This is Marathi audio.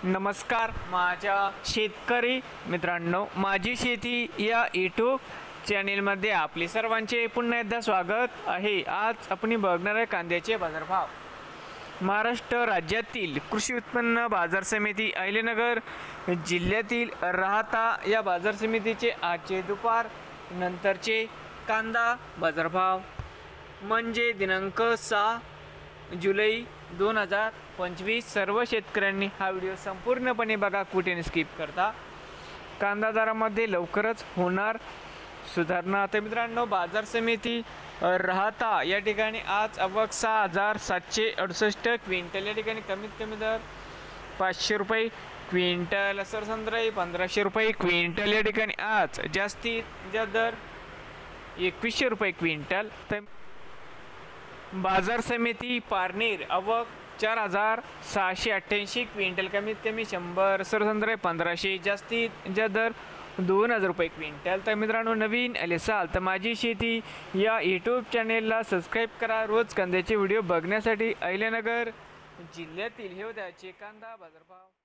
नमस्कार माझ्या शेतकरी मित्रांनो, माझी शेती या यूट्यूब चॅनेलमध्ये आपले सर्वांचे पुन्हा एकदा स्वागत आहे। आज आपण बघणार आहे कांद्याचे बाजारभाव। महाराष्ट्र राज्यातील कृषी उत्पन्न बाजार समिती अहिल्यानगर जिल्ह्यातील राहता या बाजार समितीचे आजचे दुपार नंतरचे कांदा बाजारभाव म्हणजे दिनांक 6 जुलै 2025। सर्व शेतकऱ्यांनी हा व्हिडिओ संपूर्णपणे बघा, कुठे स्किप करता। कांदा दरामध्ये लवकरच होणार सुधारणा। तर मित्रांनो, बाजार समिती राहता या ठिकाणी आज आवक 6768 क्विंटल, या ठिकाणी कमीत कमी दर 500 रुपये क्विंटल, सरसंद्राई 1500 रुपये क्विंटल, या ठिकाणी आज जास्तीत जास्त दर 2100 रुपये क्विंटल। तर बाजार समिती पारनेर आवक 4688 क्विंटल, कमीत कमी 100, सरसंद्राई 1500, जास्तीत जास्त दर 2000 रुपये क्विंटल। तर मित्रांनो, नवीन आले असाल तर माझी शेती या यूट्यूब चॅनेलला सबस्क्राईब करा। रोज कांद्याचे व्हिडिओ बघण्यासाठी अहिल्यानगर जिल्ह्यातील हे होत्याचे कांदा बाजारभाव।